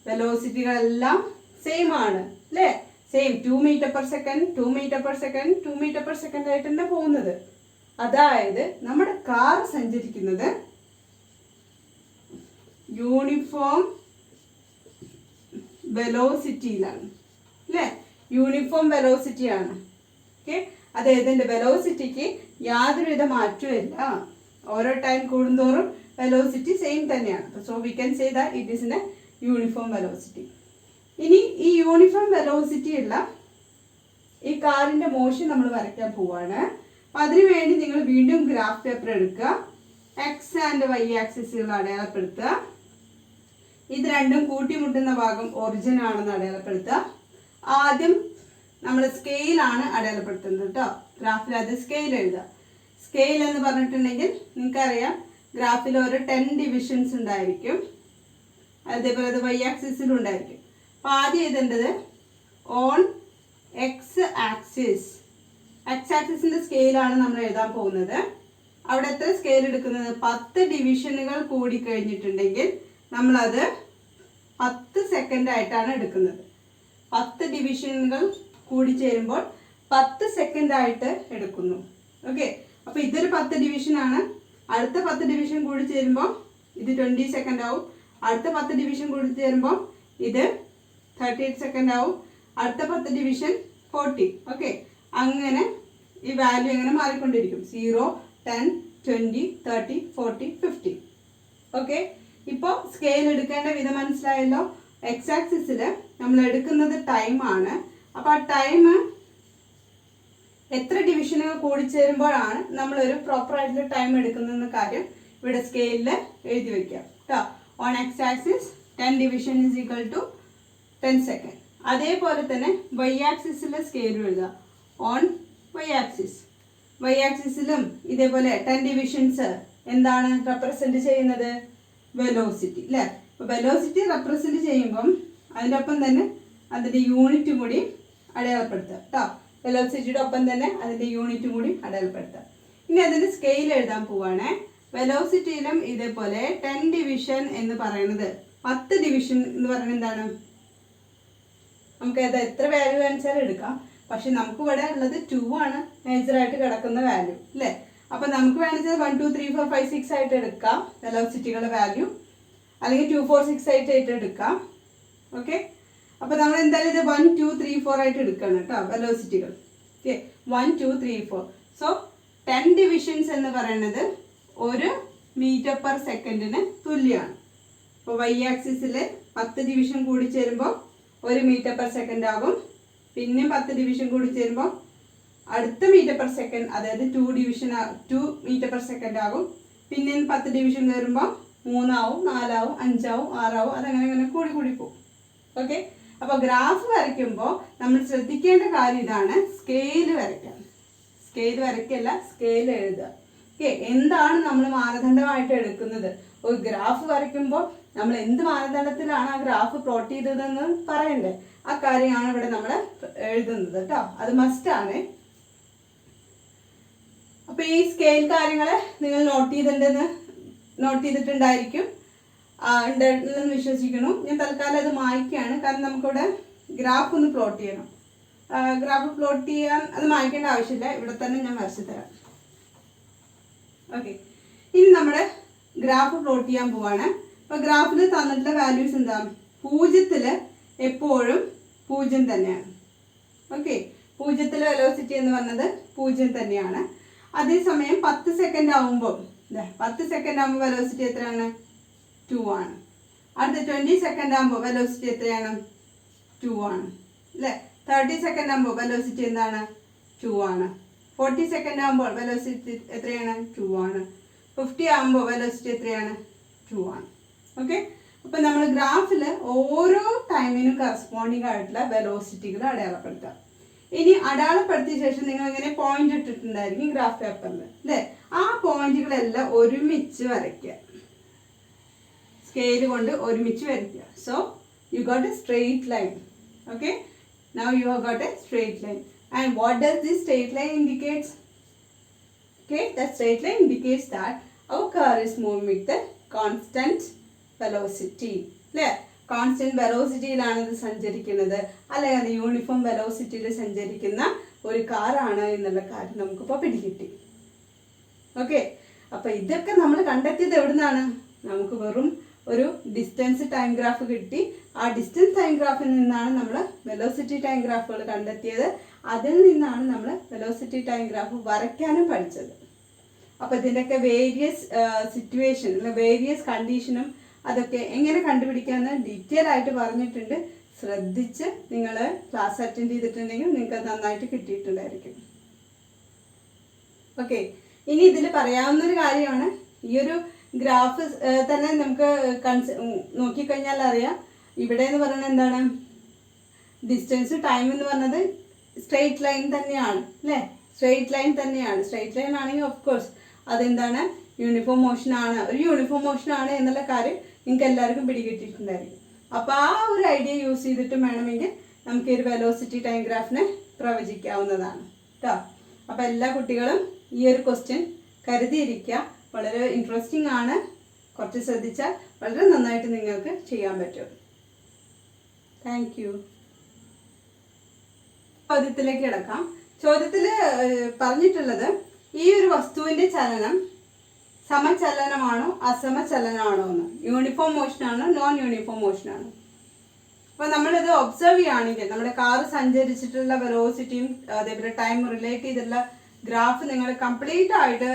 വെലോസിറ്റികളെല്ലാം സെയിം ആണ് അല്ലേ? Same 2 metre per second, 2 metre per second, 2 metre per second ആയിട്ട് തന്നെ പോകുന്നത്. അതായത് നമ്മുടെ കാർ സഞ്ചരിക്കുന്നത് യൂണിഫോം വെലോസിറ്റിയിലാണ് അല്ലേ? യൂണിഫോം വെലോസിറ്റിയാണ്. ഓക്കെ, അതായത് ഇതിൻ്റെ വെലോസിറ്റിക്ക് യാതൊരുവിധ മാറ്റവും ഇല്ല. ഓരോ ടൈം കൂടുന്തോറും വെലോസിറ്റി സെയിം തന്നെയാണ്. So we can say that it is in A uniform velocity. ഇനി ഈ യൂണിഫോം വെലോസിറ്റി ഉള്ള ഈ കാറിൻ്റെ മോഷൻ നമ്മൾ വരയ്ക്കാൻ പോവാണ്. അപ്പം അതിനുവേണ്ടി നിങ്ങൾ വീണ്ടും ഗ്രാഫ് പേപ്പർ എടുക്കുക. എക്സ് ആൻഡ് വൈ ആക്സിസുകൾ അടയാളപ്പെടുത്തുക. ഇത് രണ്ടും കൂട്ടിമുട്ടുന്ന ഭാഗം ഒറിജിൻ ആണെന്ന് അടയാളപ്പെടുത്തുക. ആദ്യം നമ്മൾ സ്കെയിലാണ് അടയാളപ്പെടുത്തുന്നത് കേട്ടോ. ഗ്രാഫിൽ അത് സ്കെയിൽ എഴുതുക. സ്കെയിൽ എന്ന് പറഞ്ഞിട്ടുണ്ടെങ്കിൽ നിങ്ങൾക്കറിയാം ഗ്രാഫിൽ ഒരു 10 ഡിവിഷൻസ് ഉണ്ടായിരിക്കും. അതേപോലെ അത് വൈ ആക്സിസിലും ഉണ്ടായിരിക്കും. അപ്പോൾ ആദ്യം എഴുതേണ്ടത് ഓൺ എക്സ് ആക്സിസ്. എക്സ് ആക്സിസിൻ്റെ സ്കെയിലാണ് നമ്മൾ എഴുതാൻ പോകുന്നത്. അവിടെ എത്ര സ്കെയിൽ എടുക്കുന്നത്? 10 ഡിവിഷനുകൾ കൂടി കഴിഞ്ഞിട്ടുണ്ടെങ്കിൽ നമ്മളത് 10 സെക്കൻഡ് ആയിട്ടാണ് എടുക്കുന്നത്. 10 ഡിവിഷനുകൾ കൂടി ചേരുമ്പോൾ 10 സെക്കൻഡ് ആയിട്ട് എടുക്കുന്നു. ഓക്കെ, അപ്പോൾ ഇതൊരു 10 ഡിവിഷനാണ്. അടുത്ത 10 ഡിവിഷൻ കൂടി ചേരുമ്പോൾ ഇത് 20 സെക്കൻഡ് ആവും. അടുത്ത 10 ഡിവിഷൻ കൂടി ചേരുമ്പോൾ ഇത് 38 സെക്കൻഡ് ആവും. അടുത്ത 10 ഡിവിഷൻ 40. ഓക്കെ, അങ്ങനെ ഈ വാല്യൂ എങ്ങനെ മാറിക്കൊണ്ടിരിക്കും. 0, 10, 20, 30, 40, 50. ഓക്കെ, ഇപ്പോൾ സ്കെയിൽ എടുക്കേണ്ട വിധം മനസ്സിലായല്ലോ. എക്സ് ആക്സിസിൽ നമ്മൾ എടുക്കുന്നത് ടൈമാണ്. അപ്പോൾ ആ ടൈം എത്ര ഡിവിഷനുകൾ കൂടിച്ചേരുമ്പോഴാണ് നമ്മളൊരു പ്രോപ്പറായിട്ടുള്ള ടൈം എടുക്കുന്നതെന്ന കാര്യം ഇവിടെ സ്കെയിലിൽ എഴുതി വയ്ക്കാം കേട്ടോ. On x axis 10 division is equal to 10 second. അതേപോലെ തന്നെ വൈ ആക്സിസിലെ സ്കെയിൽ എഴുതുക. On y axis. വൈ ആക്സിസിലും ഇതേപോലെ 10 ഡിവിഷൻസ് എന്താണ് റെപ്രസെൻറ്റ് ചെയ്യുന്നത്? വെലോസിറ്റി അല്ലേ? അപ്പോൾ വെലോസിറ്റി റെപ്രസെൻറ്റ് ചെയ്യുമ്പം അതിൻ്റെ ഒപ്പം തന്നെ അതിൻ്റെ യൂണിറ്റും കൂടി അടയാളപ്പെടുത്തുക കേട്ടോ. വെലോസിറ്റിയുടെ ഒപ്പം തന്നെ അതിൻ്റെ യൂണിറ്റും കൂടി അടയാളപ്പെടുത്തുക. ഇനി അതിൻ്റെ സ്കെയിൽ എഴുതാൻ പോവുകയാണേ. വെലോസിറ്റിയിലും ഇതേപോലെ 10 ഡിവിഷൻ എന്ന് പറയുന്നത് 10 ഡിവിഷൻ എന്ന് പറയുന്നത് എന്താണ്? നമുക്ക് അത് എത്ര വാല്യൂ കാണിച്ചാലും എടുക്കാം. പക്ഷെ നമുക്ക് ഇവിടെ ഉള്ളത് 2 ആണ് മേജറായിട്ട് കിടക്കുന്ന വാല്യൂ അല്ലേ. അപ്പൊ നമുക്ക് വേണമെങ്കിൽ 1 2 3 4 5 6 ആയിട്ട് എടുക്കാം വെലോസിറ്റികളുടെ വാല്യൂ, അല്ലെങ്കിൽ 2 4 6 8 ആയിട്ട് എടുക്കാം. ഓക്കെ, അപ്പൊ നമ്മൾ എന്തായാലും ഇത് 1 2 3 4 ആയിട്ട് എടുക്കണം കേട്ടോ വെലോസിറ്റികൾ. ഓക്കെ, 1 2 3 4. സോ 10 ഡിവിഷൻസ് എന്ന് പറയുന്നത് 1 മീറ്റർ പെർ സെക്കൻഡിന് തുല്യമാണ്. അപ്പോൾ വൈ ആക്സിസിൽ 10 ഡിവിഷൻ കൂടി ചേരുമ്പോൾ 1 മീറ്റർ പെർ സെക്കൻഡ് ആകും. പിന്നെയും 10 ഡിവിഷൻ കൂടി ചേരുമ്പോൾ അടുത്ത മീറ്റർ പെർ സെക്കൻഡ്, അതായത് 2 മീറ്റർ പെർ സെക്കൻഡ് ആകും. പിന്നെയും 10 ഡിവിഷൻ കയറുമ്പോൾ 3 ആവും, 4 ആവും, 5 ആവും, 6 ആവും, അതങ്ങനെ അങ്ങനെ കൂടി കൂടി പോകും. ഓക്കെ, അപ്പോൾ ഗ്രാഫ് വരയ്ക്കുമ്പോൾ നമ്മൾ ശ്രദ്ധിക്കേണ്ട കാര്യം ഇതാണ്, സ്കെയിൽ വരയ്ക്കാം. സ്കെയിൽ വരയ്ക്കല്ല, സ്കെയിൽ എഴുതുക. ഓക്കെ, എന്താണ് നമ്മൾ മാനദണ്ഡമായിട്ട് എടുക്കുന്നത്? ഒരു ഗ്രാഫ് വരയ്ക്കുമ്പോൾ നമ്മൾ എന്ത് മാനദണ്ഡത്തിലാണ് ആ ഗ്രാഫ് പ്ലോട്ട് ചെയ്തതെന്ന് പറയണ്ടേ? ആ കാര്യമാണ് ഇവിടെ നമ്മൾ എഴുതുന്നത് കേട്ടോ, അത് മസ്റ്റാണ്. അപ്പൊ ഈ സ്കെയിൽ കാര്യങ്ങളെ നിങ്ങൾ നോട്ട് ചെയ്തിട്ടുണ്ടായിരിക്കും, ഉണ്ടെന്ന് വിശ്വസിക്കുന്നു. ഞാൻ തൽക്കാലം അത് മായ്ക്കുകയാണ്, കാരണം നമുക്കിവിടെ ഗ്രാഫ് ഒന്ന് പ്ലോട്ട് ചെയ്യണം. ഗ്രാഫ് പ്ലോട്ട് ചെയ്യാൻ അത് മായ്ക്കേണ്ട ആവശ്യമില്ല, ഇവിടെ തന്നെ ഞാൻ വരച്ചു തരാം. ഓക്കെ, ഇനി നമ്മുടെ ഗ്രാഫ് പ്ലോട്ട് ചെയ്യാൻ പോവാണ്. അപ്പൊ ഗ്രാഫിൽ തന്നിട്ടുള്ള വാല്യൂസ് എന്താ? 0 എപ്പോഴും 0 തന്നെയാണ്. ഓക്കെ, 0 വെലോസിറ്റി എന്ന് പറഞ്ഞത് 0 തന്നെയാണ്. അതേസമയം 10 സെക്കൻഡ് ആകുമ്പോൾ 10 സെക്കൻഡ് ആകുമ്പോൾ വെലോസിറ്റി എത്രയാണ്? 2 ആണ്. അടുത്ത 20 സെക്കൻഡ് ആകുമ്പോൾ വെലോസിറ്റി എത്രയാണ്? 2 ആണ് അല്ലേ. 30 സെക്കൻഡ് ആകുമ്പോൾ വെലോസിറ്റി എന്താണ്? 2 ആണ്. 40 സെക്കൻഡ് ആകുമ്പോൾ വെലോസിറ്റി എത്രയാണ്? 2 ആണ്. 50 ആകുമ്പോൾ വെലോസിറ്റി എത്രയാണ്? 2 ആണ്. ഓക്കെ, അപ്പം നമ്മൾ ഗ്രാഫിൽ ഓരോ ടൈമിനും കറസ്പോണ്ടിങ് ആയിട്ടുള്ള വെലോസിറ്റികൾ അടയാളപ്പെടുത്താം. ഇനി അടയാളപ്പെടുത്തിയ ശേഷം നിങ്ങൾ ഇങ്ങനെ പോയിന്റ് ഇട്ടിട്ടുണ്ടായിരിക്കും ഗ്രാഫ് പേപ്പറിൽ അല്ലേ. ആ പോയിന്റുകളെല്ലാം ഒരുമിച്ച് വരയ്ക്കുക, സ്കെയിൽ കൊണ്ട് ഒരുമിച്ച് വരയ്ക്കുക. So you got A straight line. Okay, now you have got a straight line. And what does this straight line indicates? Okay, the straight line indicates that our car is moving with the constant velocity. അല്ലേ, constant വെലോസിറ്റിയിലാണ് ഇത് സഞ്ചരിക്കുന്നത്, അല്ലെങ്കിൽ അത് uniform വെലോസിറ്റിയിൽ സഞ്ചരിക്കുന്ന ഒരു കാറാണ് എന്നുള്ള കാര്യം നമുക്കിപ്പോൾ പിടികിട്ടി. ഓക്കെ, അപ്പോൾ ഇതൊക്കെ നമ്മൾ കണ്ടെത്തിയത് എവിടുന്നാണ്? നമുക്ക് വെറും ഒരു ഡിസ്റ്റൻസ് ടൈം ഗ്രാഫ് കിട്ടി. ആ ഡിസ്റ്റൻസ് ടൈം ഗ്രാഫിൽ നിന്നാണ് നമ്മൾ വെലോസിറ്റി ടൈം ഗ്രാഫുകൾ കണ്ടെത്തിയത്. അതിൽ നിന്നാണ് നമ്മൾ വെലോസിറ്റി ടൈം ഗ്രാഫ് വരയ്ക്കാനും പഠിച്ചത്. അപ്പോൾ ഇതിൻ്റെയൊക്കെ വേരിയസ് സിറ്റുവേഷൻ അല്ലെ വേരിയസ് കണ്ടീഷനും അതൊക്കെ എങ്ങനെ കണ്ടുപിടിക്കാമെന്ന് ഡീറ്റെയിൽ ആയിട്ട് പറഞ്ഞിട്ടുണ്ട്. ശ്രദ്ധിച്ച് നിങ്ങൾ ക്ലാസ് അറ്റൻഡ് ചെയ്തിട്ടുണ്ടെങ്കിൽ നിങ്ങൾക്ക് നന്നായിട്ട് കിട്ടിയിട്ടുണ്ടായിരിക്കും. ഓക്കെ, ഇനി ഇതിൽ പറയാവുന്നൊരു കാര്യമാണ്, ഈ ഒരു ഗ്രാഫ് തന്നെ നമുക്ക് നോക്കിക്കഴിഞ്ഞാൽ അറിയാം. ഇവിടെ എന്ന് പറയുന്നത് എന്താണ്? ഡിസ്റ്റൻസ് ടൈം എന്ന് പറഞ്ഞത് സ്ട്രെയിറ്റ് ലൈൻ തന്നെയാണ് അല്ലേ. സ്ട്രെയിറ്റ് ലൈൻ തന്നെയാണ്. സ്ട്രെയിറ്റ് ലൈൻ ആണെങ്കിൽ ഓഫ് കോഴ്സ് അതെന്താണ്? യൂണിഫോം മോഷൻ ആണ്. ഒരു യൂണിഫോം മോഷൻ ആണ് എന്നുള്ള കാര്യം നിങ്ങൾക്ക് എല്ലാവർക്കും പിടികിട്ടിയിട്ടുണ്ടായിരിക്കും. അപ്പോൾ ആ ഒരു ഐഡിയ യൂസ് ചെയ്തിട്ടും വേണമെങ്കിൽ നമുക്ക് ഈ ഒരു വെലോസിറ്റി ടൈം ഗ്രാഫിനെ പ്രവചിക്കാവുന്നതാണ് കേട്ടോ. അപ്പോൾ എല്ലാ കുട്ടികളും ഈ ഒരു ക്വസ്റ്റ്യൻ കരുതിയിരിക്കുക. വളരെ ഇൻട്രസ്റ്റിംഗ് ആണ്. കുറച്ച് ശ്രദ്ധിച്ചാൽ വളരെ നന്നായിട്ട് നിങ്ങൾക്ക് ചെയ്യാൻ പറ്റും. Thank you. ചോദ്യത്തിലേക്ക് കിടക്കാം. ചോദ്യത്തിൽ പറഞ്ഞിട്ടുള്ളത് ഈ ഒരു വസ്തുവിൻ്റെ ചലനം സമചലനമാണോ അസമചലനമാണോ എന്ന്, യൂണിഫോം മോഷനാണോ നോൺ യൂണിഫോം മോഷനാണോ. അപ്പോൾ നമ്മളിത് ഒബ്സർവ് ചെയ്യുകയാണെങ്കിൽ നമ്മുടെ കാറ് സഞ്ചരിച്ചിട്ടുള്ള വെലോസിറ്റിയും അതേപോലെ ടൈം റിലേറ്റ് ചെയ്തിട്ടുള്ള ഗ്രാഫ് നിങ്ങൾ കംപ്ലീറ്റ് ആയിട്ട്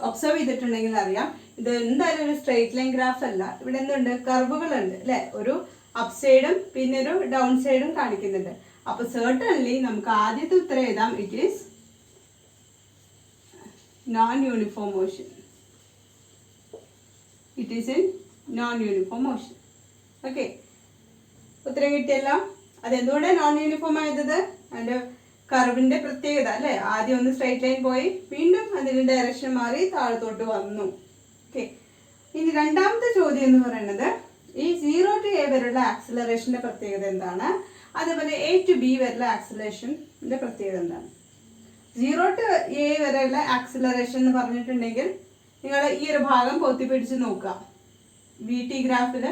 ഒബ്സർവ് ചെയ്തിട്ടുണ്ടെങ്കിൽ അറിയാം ഇത് എന്തായാലും ഒരു സ്ട്രെയിറ്റ് ലൈൻ ഗ്രാഫ് അല്ല. ഇവിടെ എന്തുണ്ട്? കർവുകളുണ്ട് അല്ലേ. ഒരു അപ്പ് സൈഡും പിന്നെ ഒരു ഡൗൺ സൈഡും കാണിക്കുന്നുണ്ട്. അപ്പോൾ സർട്ടൺലി നമുക്ക് ആദ്യത്തെ ഉത്തരം എഴുതാം, it is known uniform motion. It is in non uniform motion. Okay, ഉത്തരം കിട്ടിയല്ലോ. അതെന്തുകൊണ്ടാണ് നോൺ യൂണിഫോം ആയത്? അതിൻ്റെ കർവിൻ്റെ പ്രത്യേകത അല്ലേ. ആദ്യം ഒന്ന് സ്ട്രൈറ്റ് ലൈൻ പോയി വീണ്ടും അതിൻ്റെ ഡയറക്ഷൻ മാറി താഴത്തോട്ട് വന്നു. ഓക്കെ, ഇനി രണ്ടാമത്തെ ചോദ്യം എന്ന് പറയുന്നത് ഈ 0 to a വരെയുള്ള ആക്സിലറേഷൻ്റെ പ്രത്യേകത എന്താണ്? അതേപോലെ A to B വരെയുള്ള ആക്സിലറേഷൻ്റെ പ്രത്യേകത എന്താണ്? 0 to a വരെയുള്ള ആക്സിലറേഷൻ എന്ന് പറഞ്ഞിട്ടുണ്ടെങ്കിൽ നിങ്ങൾ ഈ ഒരു ഭാഗം പൊത്തിപ്പിടിച്ച് നോക്കുക. VT ഗ്രാഫിൽ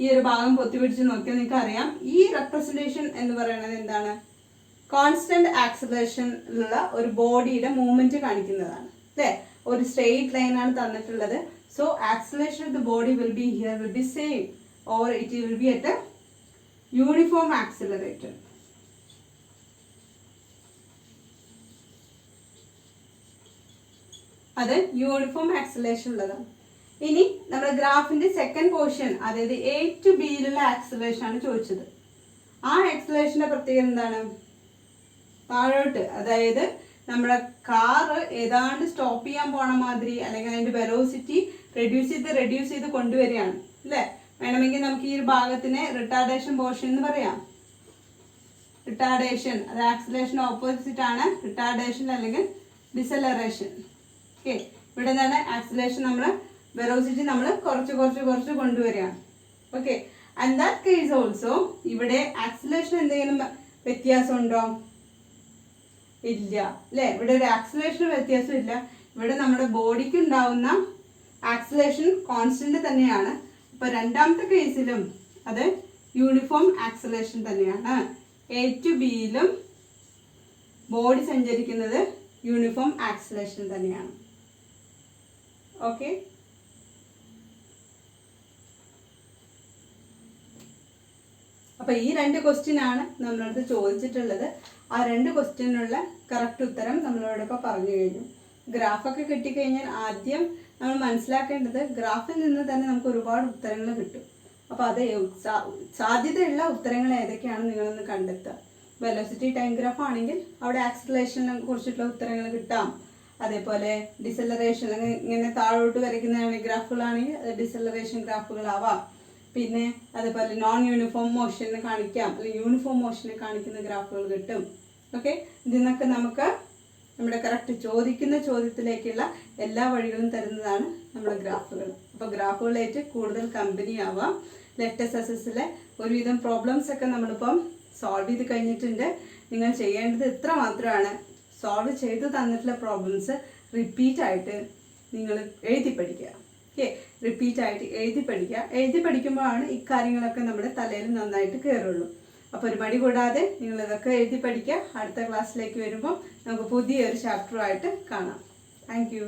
ഈ ഒരു ഭാഗം പൊത്തിപ്പിടിച്ച് നോക്കിയാൽ നിങ്ങൾക്ക് അറിയാം ഈ റെപ്രസെൻറ്റേഷൻ എന്ന് പറയുന്നത് എന്താണ്? കോൺസ്റ്റന്റ് ആക്സിലറേഷനിലുള്ള ഒരു ബോഡിയുടെ മൂവ്മെന്റ് കാണിക്കുന്നതാണ് അല്ലേ. ഒരു സ്ട്രെയിറ്റ് ലൈൻ ആണ് തന്നിട്ടുള്ളത്. So acceleration of the body will be here will be same or it will be at A uniform accelerator. അത് യൂണിഫോം ആക്സിലറേഷൻ ഉള്ളതാണ്. ഇനി നമ്മുടെ ഗ്രാഫിന്റെ സെക്കൻഡ് പോർഷൻ, അതായത് എ ടു ബിയിലുള്ള ആക്സിലറേഷൻ ആണ് ചോദിച്ചത്. ആ ആക്സിലറേഷന്റെ പ്രത്യേകത എന്താണ്? താഴോട്ട്, അതായത് നമ്മുടെ കാറ് ഏതാണ്ട് സ്റ്റോപ്പ് ചെയ്യാൻ പോണ മാതിരി, അല്ലെങ്കിൽ അതിന്റെ വെലോസിറ്റി റെഡ്യൂസ് ചെയ്ത് കൊണ്ടുവരികയാണ് അല്ലേ. വേണമെങ്കിൽ നമുക്ക് ഈ ഒരു ഭാഗത്തിനെ റിട്ടാർഡേഷൻ പോർഷൻ എന്ന് പറയാം. റിട്ടാർഡേഷൻ അത് ആക്സിലറേഷൻ ഓപ്പോസിറ്റ് ആണ്, റിട്ടാർഡേഷൻ അല്ലെങ്കിൽ ഡിസലറേഷൻ. ഓക്കെ, ഇവിടെ എന്താണ് ആക്സിലറേഷൻ, നമ്മൾ വെലോസിറ്റി നമ്മൾ കുറച്ച് കൊണ്ടുവരികയാണ്. Okay, and that case also ഇവിടെ ആക്സിലറേഷൻ എന്തെങ്കിലും വ്യത്യാസം ഉണ്ടോ? ഇല്ല അല്ലേ. ഇവിടെ ഒരു ആക്സിലറേഷൻ വ്യത്യാസം ഇല്ല. ഇവിടെ നമ്മുടെ ബോഡിക്ക് ഉണ്ടാവുന്ന ആക്സിലറേഷൻ കോൺസ്റ്റന്റ് തന്നെയാണ്. അപ്പൊ രണ്ടാമത്തെ കേസിലും അത് യൂണിഫോം ആക്സിലറേഷൻ തന്നെയാണ്. എ ടു ബിയിലും ബോഡി സഞ്ചരിക്കുന്നത് യൂണിഫോം ആക്സിലറേഷൻ തന്നെയാണ്. ഓക്കെ, അപ്പൊ ഈ രണ്ട് ക്വസ്റ്റ്യൻ ആണ് നമ്മളടുത്ത് ചോദിച്ചിട്ടുള്ളത്. ആ രണ്ട് ക്വസ്റ്റ്യനുള്ള കറക്റ്റ് ഉത്തരം നമ്മളോടൊപ്പം പറഞ്ഞു കഴിഞ്ഞു. ഗ്രാഫൊക്കെ കിട്ടിക്കഴിഞ്ഞാൽ ആദ്യം നമ്മൾ മനസ്സിലാക്കേണ്ടത് ഗ്രാഫിൽ നിന്ന് തന്നെ നമുക്ക് ഒരുപാട് ഉത്തരങ്ങൾ കിട്ടും. അപ്പോൾ അത് സാധ്യതയുള്ള ഉത്തരങ്ങൾ ഏതൊക്കെയാണ് നിങ്ങളൊന്ന് കണ്ടെത്തുക. വെലോസിറ്റി ടൈം ഗ്രാഫ് ആണെങ്കിൽ അവിടെ ആക്സിലറേഷനെ കുറിച്ചിട്ടുള്ള ഉത്തരങ്ങൾ കിട്ടാം. അതേപോലെ ഡിസലറേഷൻ, ഇങ്ങനെ താഴോട്ട് വരയ്ക്കുന്ന ഗ്രാഫുകളാണെങ്കിൽ അത് ഡിസലറേഷൻ ഗ്രാഫുകളാവാം. പിന്നെ അതേപോലെ നോൺ യൂണിഫോം മോഷനെ കാണിക്കാം, അല്ലെങ്കിൽ യൂണിഫോം മോഷനെ കാണിക്കുന്ന ഗ്രാഫുകൾ കിട്ടും. ഓക്കെ, ഇതിൽ നിന്നൊക്കെ നമുക്ക് നമ്മുടെ കറക്റ്റ് ചോദിക്കുന്ന ചോദ്യത്തിലേക്കുള്ള എല്ലാ വഴികളും തരുന്നതാണ് നമ്മുടെ ഗ്രാഫുകൾ. അപ്പോൾ ഗ്രാഫുകളായിട്ട് കൂടുതൽ കമ്പനി ആവാം. ലെറ്റസ് അസസിലെ ഒരുവിധം പ്രോബ്ലംസ് ഒക്കെ നമ്മളിപ്പം സോൾവ് ചെയ്ത് കഴിഞ്ഞിട്ടുണ്ട്. നിങ്ങൾ ചെയ്യേണ്ടത് ഇത്ര മാത്രമാണ്, സോൾവ് ചെയ്ത് തന്നിട്ടുള്ള പ്രോബ്ലംസ് റിപ്പീറ്റായിട്ട് നിങ്ങൾ എഴുതി പഠിക്കുക. ഓക്കെ, റിപ്പീറ്റായിട്ട് എഴുതി പഠിക്കുക. എഴുതി പഠിക്കുമ്പോഴാണ് ഇക്കാര്യങ്ങളൊക്കെ നമ്മുടെ തലയിൽ നന്നായിട്ട് കയറുള്ളൂ. അപ്പോൾ ഒരു മടി കൂടാതെ നിങ്ങൾ ഇതൊക്കെ എഴുതി പഠിക്കുക. അടുത്ത ക്ലാസ്സിലേക്ക് വരുമ്പോൾ നമുക്ക് പുതിയൊരു ചാപ്റ്ററുമായിട്ട് കാണാം. Thank you.